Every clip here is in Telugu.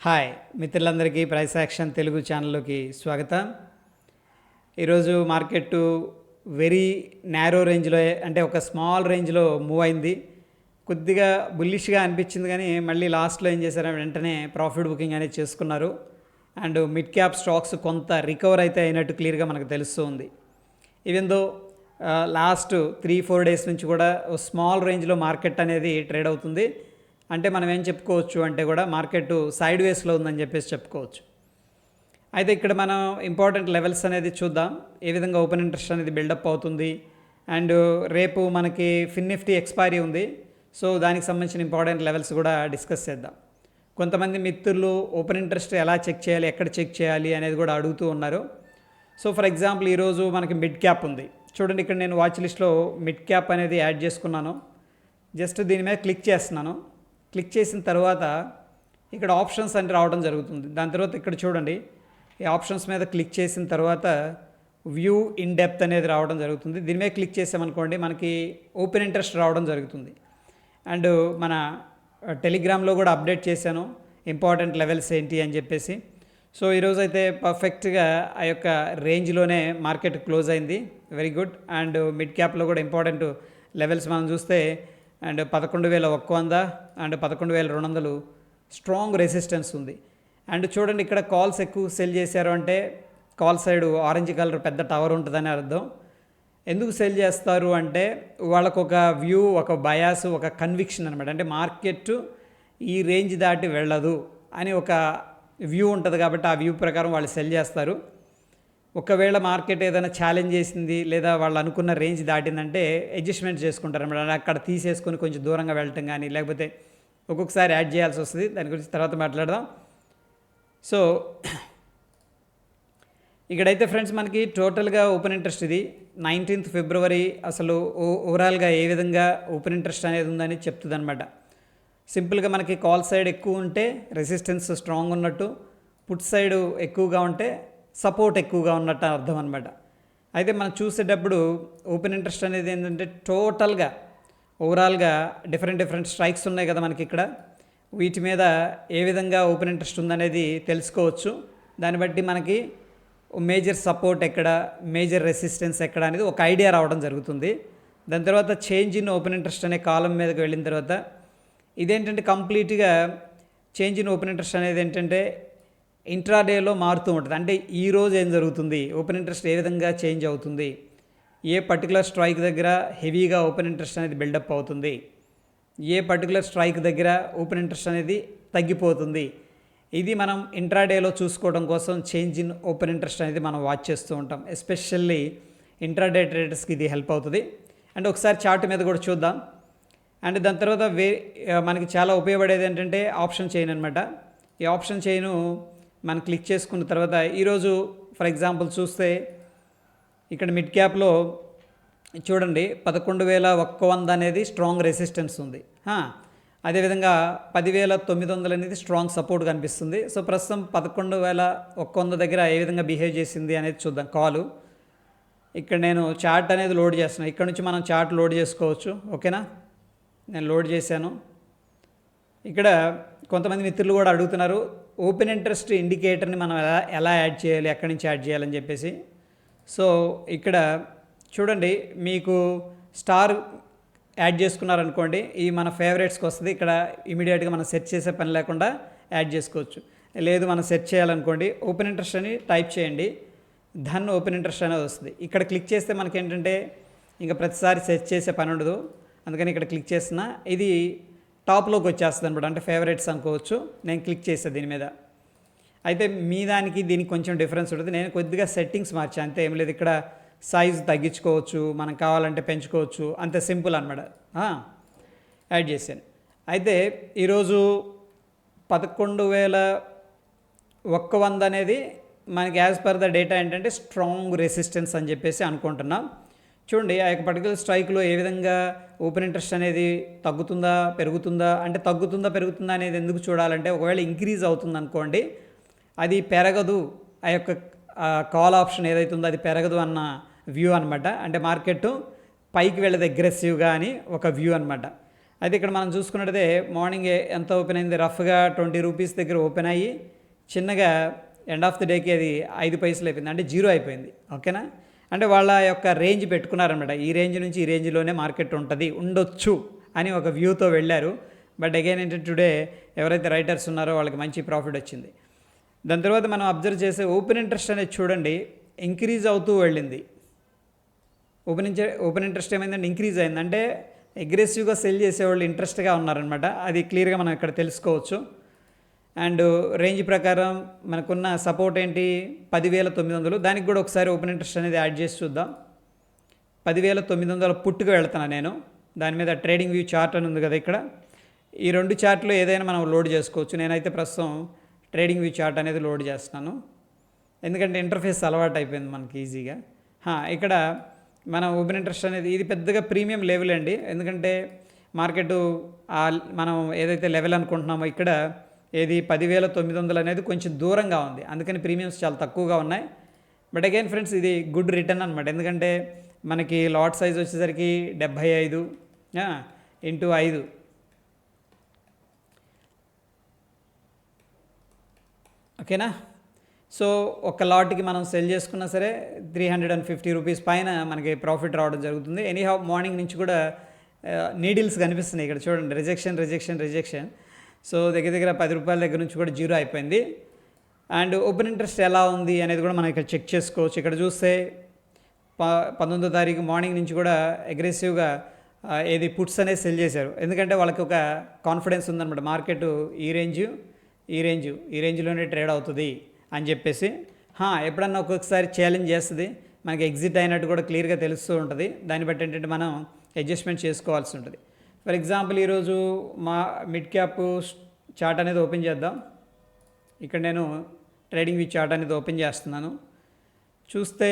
హాయ్ మిత్రులందరికీ ప్రైస్ యాక్షన్ తెలుగు ఛానల్లోకి స్వాగతం. ఈరోజు మార్కెట్ వెరీ నేరో రేంజ్లో అంటే ఒక స్మాల్ రేంజ్లో మూవ్ అయింది. కొద్దిగా బుల్లిష్గా అనిపించింది, కానీ మళ్ళీ లాస్ట్లో ఏం చేశారు, వెంటనే ప్రాఫిట్ బుకింగ్ అనేది చేసుకున్నారు. అండ్ మిడ్ క్యాప్ స్టాక్స్ కొంత రికవర్ అయితే అయినట్టు క్లియర్గా మనకు తెలుస్తుంది. ఈవెన్ దో లాస్ట్ 3-4 డేస్ నుంచి కూడా స్మాల్ రేంజ్లో మార్కెట్ అనేది ట్రేడ్ అవుతుంది. అంటే మనం ఏం చెప్పుకోవచ్చు అంటే కూడా మార్కెట్ సైడ్ వేస్లో ఉందని చెప్పేసి చెప్పుకోవచ్చు. అయితే ఇక్కడ మనం ఇంపార్టెంట్ లెవెల్స్ అనేది చూద్దాం, ఏ విధంగా ఓపెన్ ఇంట్రెస్ట్ అనేది బిల్డప్ అవుతుంది. అండ్ రేపు మనకి నిఫ్టీ ఎక్స్పైరీ ఉంది, సో దానికి సంబంధించిన ఇంపార్టెంట్ లెవెల్స్ కూడా డిస్కస్ చేద్దాం. కొంతమంది మిత్రులు ఓపెన్ ఇంట్రెస్ట్ ఎలా చెక్ చేయాలి, ఎక్కడ చెక్ చేయాలి అనేది కూడా అడుగుతూ ఉన్నారు. సో ఫర్ ఎగ్జాంపుల్ ఈరోజు మనకి మిడ్ క్యాప్ ఉంది. చూడండి, ఇక్కడ నేను వాచ్ లిస్ట్లో మిడ్ క్యాప్ అనేది యాడ్ చేసుకున్నాను. జస్ట్ దీని మీద క్లిక్ చేస్తున్నాను. క్లిక్ చేసిన తర్వాత ఇక్కడ ఆప్షన్స్ అని రావడం జరుగుతుంది. దాని తర్వాత ఇక్కడ చూడండి, ఈ ఆప్షన్స్ మీద క్లిక్ చేసిన తర్వాత వ్యూ ఇన్ డెప్త్ అనేది రావడం జరుగుతుంది. దీని మీద క్లిక్ చేసామనుకోండి, మనకి ఓపెన్ ఇంట్రెస్ట్ రావడం జరుగుతుంది. అండ్ మన టెలిగ్రామ్లో కూడా అప్డేట్ చేశాను ఇంపార్టెంట్ లెవెల్స్ ఏంటి అని చెప్పేసి. సో ఈరోజు అయితే పర్ఫెక్ట్గా ఆ యొక్క రేంజ్లోనే మార్కెట్ క్లోజ్ అయింది. Very good. అండ్ మిడ్ క్యాప్లో కూడా ఇంపార్టెంట్ లెవెల్స్ మనం చూస్తే అండ్ 11,100 అండ్ 11,200 స్ట్రాంగ్ రెసిస్టెన్స్ ఉంది. అండ్ చూడండి, ఇక్కడ కాల్స్ ఎక్కువ సెల్ చేశారు అంటే కాల్ సైడ్ ఆరెంజ్ కలర్ పెద్ద టవర్ ఉంటుందని అర్థం. ఎందుకు సెల్ చేస్తారు అంటే వాళ్ళకు ఒక వ్యూ, ఒక బయాస్, ఒక కన్విక్షన్ అనమాట. అంటే మార్కెట్ ఈ రేంజ్ దాటి వెళ్ళదు అని ఒక వ్యూ ఉంటుంది కాబట్టి ఆ వ్యూ ప్రకారం వాళ్ళు సెల్ చేస్తారు. ఒకవేళ మార్కెట్ ఏదైనా ఛాలెంజ్ చేసింది లేదా వాళ్ళు అనుకున్న రేంజ్ దాటిందంటే అడ్జస్ట్మెంట్ చేసుకుంటారు అన్నమాట. అక్కడ తీసేసుకొని కొంచెం దూరంగా వెళ్ళటం కానీ, లేకపోతే ఒక్కొక్కసారి యాడ్ చేయాల్సి వస్తుంది. దాని గురించి తర్వాత మాట్లాడదాం. సో ఇక్కడైతే ఫ్రెండ్స్ మనకి టోటల్గా ఓపెన్ ఇంట్రెస్ట్ ఇది 19th ఫిబ్రవరి అసలు ఓవరాల్గా ఏ విధంగా ఓపెన్ ఇంట్రెస్ట్ అనేది ఉందని చెప్తుంది అనమాట. సింపుల్గా మనకి కాల్ సైడ్ ఎక్కువ ఉంటే రెసిస్టెన్స్ స్ట్రాంగ్ ఉన్నట్టు, పుట్ సైడ్ ఎక్కువగా ఉంటే సపోర్ట్ ఎక్కువగా ఉన్నట్టు అర్థం అనమాట. అయితే మనం చూసేటప్పుడు ఓపెన్ ఇంట్రెస్ట్ అనేది ఏంటంటే టోటల్గా ఓవరాల్గా డిఫరెంట్ స్ట్రైక్స్ ఉన్నాయి కదా మనకి ఇక్కడ. వీటి మీద ఏ విధంగా ఓపెన్ ఇంట్రెస్ట్ ఉందనేది తెలుసుకోవచ్చు. దాన్ని బట్టి మనకి మేజర్ సపోర్ట్ ఎక్కడ, మేజర్ రెసిస్టెన్స్ ఎక్కడ అనేది ఒక ఐడియా రావడం జరుగుతుంది. దాని తర్వాత చేంజ్ ఇన్ ఓపెన్ ఇంట్రెస్ట్ అనే కాలం మీదకి వెళ్ళిన తర్వాత ఇదేంటంటే కంప్లీట్గా చేంజ్ ఇన్ ఓపెన్ ఇంట్రెస్ట్ అనేది ఏంటంటే ఇంట్రాడేలో మారుతూ ఉంటుంది. అంటే ఈరోజు ఏం జరుగుతుంది, ఓపెన్ ఇంట్రెస్ట్ ఏ విధంగా చేంజ్ అవుతుంది, ఏ పర్టికులర్ స్ట్రైక్ దగ్గర హెవీగా ఓపెన్ ఇంట్రెస్ట్ అనేది బిల్డప్ అవుతుంది, ఏ పర్టికులర్ స్ట్రైక్ దగ్గర ఓపెన్ ఇంట్రెస్ట్ అనేది తగ్గిపోతుంది. ఇది మనం ఇంట్రాడేలో చూసుకోవడం కోసం చేంజ్ ఇన్ ఓపెన్ ఇంట్రెస్ట్ అనేది మనం వాచ్ చేస్తూ ఉంటాం. ఎస్పెషల్లీ ఇంట్రాడే ట్రేడర్స్కి ఇది హెల్ప్ అవుతుంది. అండ్ ఒకసారి చార్ట్ మీద కూడా చూద్దాం. అండ్ దాని తర్వాత మనకి చాలా ఉపయోగపడేది ఏంటంటే ఆప్షన్ చైన్ అనమాట. ఈ ఆప్షన్ చైన్ మనం క్లిక్ చేసుకున్న తర్వాత ఈరోజు ఫర్ ఎగ్జాంపుల్ చూస్తే ఇక్కడ మిడ్ క్యాప్లో చూడండి 11,100 అనేది స్ట్రాంగ్ రెసిస్టెన్స్ ఉంది. అదేవిధంగా 10,900 అనేది స్ట్రాంగ్ సపోర్ట్ కనిపిస్తుంది. సో ప్రస్తుతం 11,100 దగ్గర ఏ విధంగా బిహేవ్ చేసింది అనేది చూద్దాం. కాలు ఇక్కడ నేను చార్ట్ అనేది లోడ్ చేస్తున్నాను. ఇక్కడ నుంచి మనం చార్ట్ లోడ్ చేసుకోవచ్చు. ఓకేనా, నేను లోడ్ చేశాను. ఇక్కడ కొంతమంది మిత్రులు కూడా అడుగుతున్నారు ఓపెన్ ఇంట్రెస్ట్ ఇండికేటర్ని మనం ఎలా యాడ్ చేయాలి, ఎక్కడి నుంచి యాడ్ చేయాలని చెప్పేసి. సో ఇక్కడ చూడండి, మీకు స్టార్ యాడ్ చేసుకున్నారనుకోండి, ఈ మన ఫేవరెట్స్కి వస్తుంది. ఇక్కడ ఇమీడియట్గా మనం సెర్చ్ చేసే పని లేకుండా యాడ్ చేసుకోవచ్చు. లేదు మనం సెర్చ్ చేయాలనుకోండి, ఓపెన్ ఇంట్రెస్ట్ అని టైప్ చేయండి, ధన్ ఓపెన్ ఇంట్రెస్ట్ అనేది వస్తుంది. ఇక్కడ క్లిక్ చేస్తే మనకి ఏంటంటే ఇంకా ప్రతిసారి సెర్చ్ చేసే పని ఉండదు. అందుకని ఇక్కడ క్లిక్ చేసిన ఇది టాప్లోకి వచ్చేస్తుంది అనమాట. అంటే ఫేవరెట్స్ అనుకోవచ్చు. నేను క్లిక్ చేస్తాను దీని మీద. అయితే మీ దానికి దీనికి కొంచెం డిఫరెన్స్ ఉంటుంది. నేను కొద్దిగా సెట్టింగ్స్ మార్చాను, అంతే, ఏం లేదు. ఇక్కడ సైజ్ తగ్గించుకోవచ్చు, మనం కావాలంటే పెంచుకోవచ్చు, అంతే సింపుల్ అనమాట. యాడ్ చేశాను. అయితే ఈరోజు 11,100 అనేది మనకి యాజ్ పర్ ద డేటా ఏంటంటే స్ట్రాంగ్ రెసిస్టెన్స్ అని చెప్పేసి అనుకుంటున్నాం. చూడండి, ఆ యొక్క పర్టికులర్ స్ట్రైక్లో ఏ విధంగా ఓపెన్ ఇంట్రెస్ట్ అనేది తగ్గుతుందా పెరుగుతుందా, అంటే తగ్గుతుందా పెరుగుతుందా అనేది ఎందుకు చూడాలంటే ఒకవేళ ఇంక్రీజ్ అవుతుంది అనుకోండి, అది పెరగదు, ఆ యొక్క కాల్ ఆప్షన్ ఏదైతే ఉందో అది పెరగదు అన్న వ్యూ అనమాట. అంటే మార్కెట్ పైకి వెళ్ళదు అగ్రెసివ్గా అని ఒక వ్యూ అనమాట. అయితే ఇక్కడ మనం చూసుకున్నట్టయితే మార్నింగ్ ఎంత ఓపెన్ అయింది, రఫ్గా 20 రూపీస్ దగ్గర ఓపెన్ అయ్యి చిన్నగా ఎండ్ ఆఫ్ ది డేకి అది 5 పైసలు అయిపోయింది, అంటే జీరో అయిపోయింది. ఓకేనా, అంటే వాళ్ళ యొక్క రేంజ్ పెట్టుకున్నారనమాట, ఈ రేంజ్ నుంచి ఈ రేంజ్లోనే మార్కెట్ ఉండొచ్చు అని ఒక వ్యూతో వెళ్ళారు. బట్ అగైన్ ఏంటంటే టుడే ఎవరైతే రైటర్స్ ఉన్నారో వాళ్ళకి మంచి ప్రాఫిట్ వచ్చింది. దాని తర్వాత మనం అబ్జర్వ్ చేసే ఓపెన్ ఇంట్రెస్ట్ అనేది చూడండి ఇంక్రీజ్ అవుతూ వెళ్ళింది. ఓపెన్ ఇంట్రెస్ట్ ఏమైందంటే ఇంక్రీజ్ అయింది, అంటే అగ్రెసివ్గా సెల్ చేసేవాళ్ళు ఇంట్రెస్ట్గా ఉన్నారనమాట. అది క్లియర్గా మనం ఇక్కడ తెలుసుకోవచ్చు. అండ్ రేంజ్ ప్రకారం మనకున్న సపోర్ట్ ఏంటి 10,900, దానికి కూడా ఒకసారి ఓపెన్ ఇంట్రెస్ట్ అనేది యాడ్ చేసి చూద్దాం. 10,900 పుట్టుకు వెళ్తున్నాను నేను. దాని మీద ట్రేడింగ్ వ్యూ చార్ట్ అని ఉంది కదా, ఇక్కడ ఈ 2 చార్ట్లు ఏదైనా మనం లోడ్ చేసుకోవచ్చు. నేనైతే ప్రస్తుతం ట్రేడింగ్ వ్యూ చార్ట్ అనేది లోడ్ చేస్తున్నాను, ఎందుకంటే ఇంటర్ఫేస్ అలవాటు అయిపోయింది మనకి ఈజీగా. ఇక్కడ మన ఓపెన్ ఇంట్రెస్ట్ అనేది ఇది పెద్దగా ప్రీమియం లెవెల్ అండి, ఎందుకంటే మార్కెట్ మనం ఏదైతే లెవెల్ అనుకుంటున్నామో ఇక్కడ ఏది 10,900 అనేది కొంచెం దూరంగా ఉంది, అందుకని ప్రీమియమ్స్ చాలా తక్కువగా ఉన్నాయి. బట్ అగైన్ ఫ్రెండ్స్ ఇది గుడ్ రిటర్న్ అనమాట, ఎందుకంటే మనకి లాట్ సైజ్ వచ్చేసరికి 75 ఇంటూ 5, ఓకేనా. సో ఒక లాట్కి మనం సెల్ చేసుకున్నా సరే 350 రూపీస్ పైన మనకి ప్రాఫిట్ రావడం జరుగుతుంది. ఎనీహౌ మార్నింగ్ నుంచి కూడా నీడిల్స్ కనిపిస్తున్నాయి ఇక్కడ చూడండి, రిజెక్షన్. సో దగ్గర 10 రూపాయల దగ్గర నుంచి కూడా జీరో అయిపోయింది. అండ్ ఓపెన్ ఇంట్రెస్ట్ ఎలా ఉంది అనేది కూడా మనం ఇక్కడ చెక్ చేసుకోవచ్చు. ఇక్కడ చూస్తే 19వ తారీఖు మార్నింగ్ నుంచి కూడా అగ్రెసివ్గా ఏది పుట్స్ అనేది సెల్ చేశారు, ఎందుకంటే వాళ్ళకి ఒక కాన్ఫిడెన్స్ ఉందన్నమాట, మార్కెట్ ఈ రేంజ్లోనే ట్రేడ్ అవుతుంది అని చెప్పేసి. ఎప్పుడన్నా ఒక్కొక్కసారి ఛాలెంజ్ చేస్తుంది, మనకి ఎగ్జిట్ అయినట్టు కూడా క్లియర్గా తెలుస్తూ ఉంటుంది. దాన్ని బట్టి ఏంటంటే మనం అడ్జస్ట్మెంట్ చేసుకోవాల్సి ఉంటుంది. ఫర్ ఎగ్జాంపుల్ ఈరోజు మా మిడ్ క్యాప్ చార్ట్ అనేది ఓపెన్ చేద్దాం. ఇక్కడ నేను ట్రేడింగ్ వ్యూ చార్ట్ అనేది ఓపెన్ చేస్తున్నాను. చూస్తే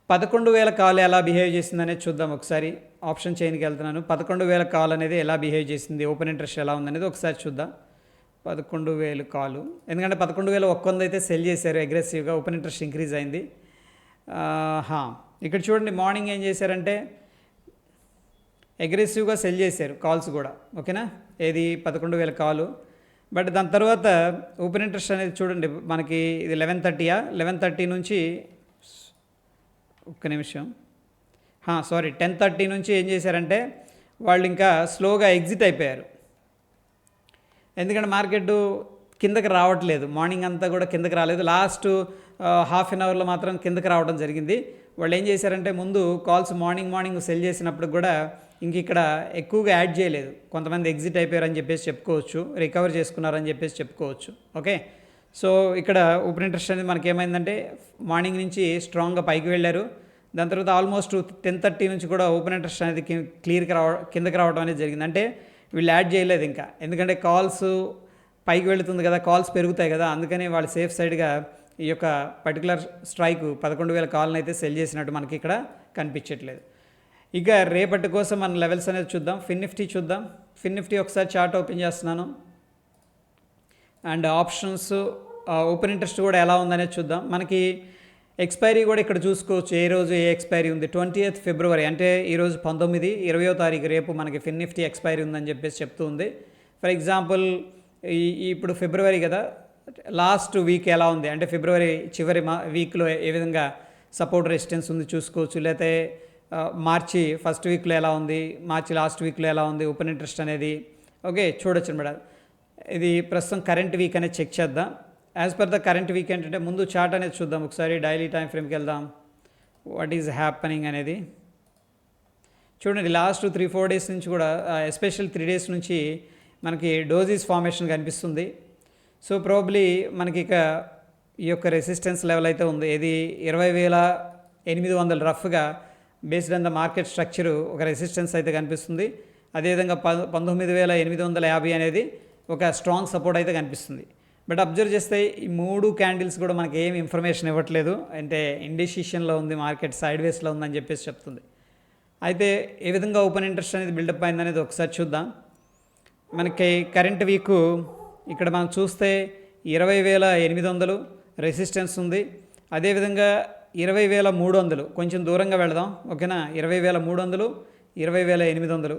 11,000 కాల్ ఎలా బిహేవ్ చేసింది అనేది చూద్దాం ఒకసారి. ఆప్షన్ చైన్కి వెళ్తున్నాను. 11,000 కాల్ అనేది ఎలా బిహేవ్ చేసింది, ఓపెన్ ఇంట్రెస్ట్ ఎలా ఉందనేది ఒకసారి చూద్దాం. 11,000 కాలు, ఎందుకంటే 11,100 అయితే సెల్ చేశారు అగ్రెసివ్గా, ఓపెన్ ఇంట్రెస్ట్ ఇంక్రీజ్ అయింది. ఇక్కడ చూడండి మార్నింగ్ ఏం చేశారంటే అగ్రెసివ్గా సెల్ చేశారు కాల్స్ కూడా, ఓకేనా. ఏది 11,000 కాలు. బట్ దాని తర్వాత ఓపెన్ ఇంట్రెస్ట్ అనేది చూడండి మనకి ఇది 11:30 నుంచి ఒక్క నిమిషం 10:30 నుంచి ఏం చేశారంటే వాళ్ళు ఇంకా స్లోగా ఎగ్జిట్ అయిపోయారు, ఎందుకంటే మార్కెట్ కిందకి రావట్లేదు, మార్నింగ్ అంతా కూడా కిందకి రాలేదు, లాస్ట్ హాఫ్ అన్ అవర్లో మాత్రం కిందకి రావడం జరిగింది. వాళ్ళు ఏం చేశారంటే ముందు కాల్స్ మార్నింగ్ సెల్ చేసినప్పుడు కూడా ఇంక ఇక్కడ ఎక్కువగా యాడ్ చేయలేదు, కొంతమంది ఎగ్జిట్ అయిపోయారని చెప్పేసి చెప్పుకోవచ్చు, రికవర్ చేసుకున్నారని చెప్పేసి చెప్పుకోవచ్చు. ఓకే, సో ఇక్కడ ఓపెన్ ఇంట్రెస్ట్ అనేది మనకి ఏమైందంటే మార్నింగ్ నుంచి స్ట్రాంగ్గా పైకి వెళ్ళారు. దాని తర్వాత ఆల్మోస్ట్ 10:30 నుంచి కూడా ఓపెన్ ఇంట్రెస్ట్ అనేది కిందకి రావడం అనేది జరిగింది. అంటే వీళ్ళు యాడ్ చేయలేదు ఇంకా, ఎందుకంటే కాల్స్ పైకి వెళుతుంది కదా, కాల్స్ పెరుగుతాయి కదా, అందుకని వాళ్ళు సేఫ్ సైడ్గా ఈ యొక్క పర్టికులర్ స్ట్రైక్ 11,000 కాల్ని అయితే సెల్ చేసినట్టు మనకి ఇక్కడ కనిపించట్లేదు. ఇక రేపటి కోసం మన లెవెల్స్ అనేది చూద్దాం. ఫిన్ నిఫ్టీ ఒకసారి చార్ట్ ఓపెన్ చేస్తున్నాను. అండ్ ఆప్షన్స్ ఓపెన్ ఇంట్రెస్ట్ కూడా ఎలా ఉందనేది చూద్దాం. మనకి ఎక్స్పైరీ కూడా ఇక్కడ చూసుకోవచ్చు, ఏ రోజు ఏ ఎక్స్పైరీ ఉంది. 20th ఫిబ్రవరి అంటే ఈరోజు 19, 20వ తారీఖు రేపు మనకి ఫిన్ నిఫ్టీ ఎక్స్పైరీ ఉందని చెప్పేసి చెప్తూ ఉంది. ఫర్ ఎగ్జాంపుల్ ఇప్పుడు ఫిబ్రవరి కదా, లాస్ట్ వీక్ ఎలా ఉంది అంటే ఫిబ్రవరి చివరి వీక్లో ఏ విధంగా సపోర్ట్ రెసిస్టెన్స్ ఉంది చూసుకోవచ్చు. లేకపోతే మార్చి ఫస్ట్ వీక్లో ఎలా ఉంది, మార్చి లాస్ట్ వీక్లో ఎలా ఉంది ఓపెన్ ఇంట్రెస్ట్ అనేది. ఓకే, చూడొచ్చు మేడం. ఇది ప్రస్తుతం కరెంట్ వీక్ అనేది చెక్ చేద్దాం. As per the current week ఏంటంటే ముందు చార్ట్ అనేది చూద్దాం ఒకసారి, డైలీ టైం ఫ్రేమ్కి వెళ్దాం. వాట్ ఈజ్ హ్యాపెనింగ్ అనేది చూడండి. లాస్ట్ 3-4 డేస్ నుంచి కూడా ఎస్పెషల్ 3 డేస్ నుంచి మనకి డోజీస్ ఫార్మేషన్ కనిపిస్తుంది. సో ప్రాబబ్లీ మనకి ఇక ఈ యొక్క రెసిస్టెన్స్ లెవెల్ అయితే ఉంది, ఇది 20,800 రఫ్గా based on the market structure ఒక రెసిస్టెన్స్ అయితే కనిపిస్తుంది. అదేవిధంగా 19,850 అనేది ఒక స్ట్రాంగ్ సపోర్ట్ అయితే కనిపిస్తుంది. బట్ అబ్జర్వ్ చేస్తే ఈ 3 క్యాండిల్స్ కూడా మనకి ఏమి ఇన్ఫర్మేషన్ ఇవ్వట్లేదు, అంటే ఇండిసిషన్లో ఉంది, మార్కెట్ సైడ్ వేస్లో ఉందని చెప్పేసి చెప్తుంది. అయితే ఏ విధంగా ఓపెన్ ఇంట్రెస్ట్ అనేది బిల్డప్ అయిందనేది ఒకసారి చూద్దాం. మనకి కరెంట్ వీకు ఇక్కడ మనం చూస్తే 20,800 రెసిస్టెన్స్ ఉంది. అదేవిధంగా 20,300 కొంచెం దూరంగా వెళదాం, ఓకేనా. 20,300, 20,800.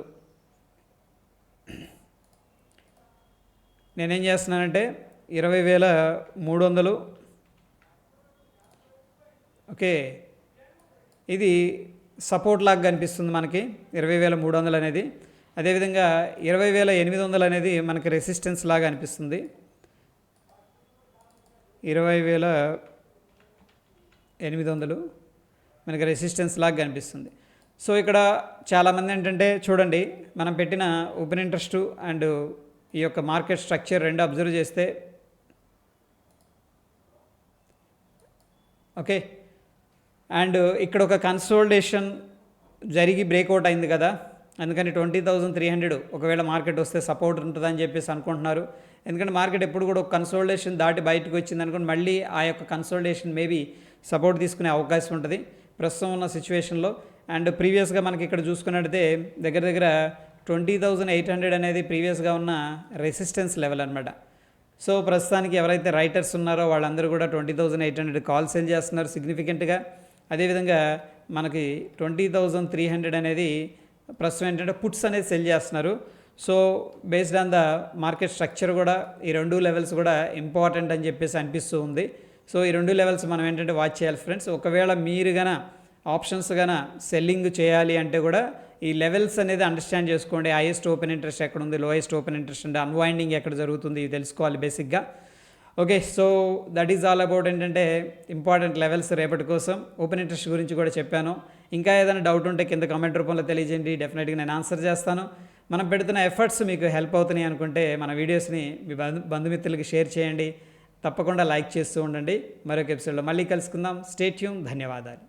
నేనేం చేస్తున్నానంటే 20,300. ఓకే, ఇది సపోర్ట్ లాగా కనిపిస్తుంది మనకి 20,300 అనేది. అదేవిధంగా 20,800 అనేది మనకి రెసిస్టెన్స్ లాగా అనిపిస్తుంది. 20,800 మనకి రెసిస్టెన్స్ లాగా కనిపిస్తుంది. సో ఇక్కడ చాలామంది ఏంటంటే చూడండి, మనం పెట్టిన ఓపెన్ ఇంట్రెస్ట్ అండ్ ఈ యొక్క మార్కెట్ స్ట్రక్చర్ రెండు అబ్జర్వ్ చేస్తే, ఓకే, అండ్ ఇక్కడ ఒక కన్సోలిడేషన్ జరిగి బ్రేక్అవుట్ అయింది కదా, అందుకని 20,300 ఒకవేళ మార్కెట్ వస్తే సపోర్ట్ ఉంటుందని చెప్పేసి అనుకుంటున్నారు. ఎందుకంటే మార్కెట్ ఎప్పుడు కూడా ఒక కన్సోలిడేషన్ దాటి బయటకు వచ్చింది అనుకోండి, మళ్ళీ ఆ యొక్క కన్సోలిడేషన్ మేబీ సపోర్ట్ తీసుకునే అవకాశం ఉంటుంది ప్రస్తుతం ఉన్న సిచ్యువేషన్లో. అండ్ ప్రీవియస్గా మనకి ఇక్కడ చూసుకున్నట్టయితే దగ్గర దగ్గర 20,800 అనేది ప్రీవియస్గా ఉన్న రెసిస్టెన్స్ లెవెల్ అనమాట. సో ప్రస్తుతానికి ఎవరైతే రైటర్స్ ఉన్నారో వాళ్ళందరూ కూడా 20,800 కాల్ సెల్ చేస్తున్నారు సిగ్నిఫికెంట్గా. అదేవిధంగా మనకి 20,300 అనేది ప్రస్తుతం ఏంటంటే పుట్స్ అనేది సెల్ చేస్తున్నారు. So based on the market structure కూడా ఈ రెండు లెవెల్స్ కూడా ఇంపార్టెంట్ అని చెప్పేసి అనిపిస్తూ ఉంది. సో ఈ రెండు లెవెల్స్ మనం ఏంటంటే వాచ్ చేయాలి ఫ్రెండ్స్. ఒకవేళ మీరు గన ఆప్షన్స్ గన సెల్లింగ్ చేయాలి అంటే కూడా ఈ లెవెల్స్ అనేది అండర్స్టాండ్ చేసుకోండి. హైయెస్ట్ ఓపెన్ ఇంట్రెస్ట్ ఎక్కడ ఉంది, లోయెస్ట్ ఓపెన్ ఇంట్రెస్ట్ అంటే అన్వైండింగ్ ఎక్కడ జరుగుతుంది, ఇవి తెలుసుకోవాలి బేసిక్గా. Okay, so that is all about ఏంటంటే ఇంపార్టెంట్ లెవెల్స్ రేపటి కోసం. ఓపెన్ ఇంట్రెస్ట్ గురించి కూడా చెప్పాను. ఇంకా ఏదైనా డౌట్ ఉంటే కింద కామెంట్ రూపంలో తెలియజేయండి, డెఫినెట్గా నేను ఆన్సర్ చేస్తాను. మనం పెడుతున్న ఎఫర్ట్స్ మీకు హెల్ప్ అవుతున్నాయి అనుకుంటే మన వీడియోస్ని మీ బంధుమిత్రులకి షేర్ చేయండి. తప్పకుండా లైక్ చేస్తూ ఉండండి. మరొక ఎపిసోడ్లో మళ్ళీ కలుసుకుందాం. Stay tune. ధన్యవాదాలు.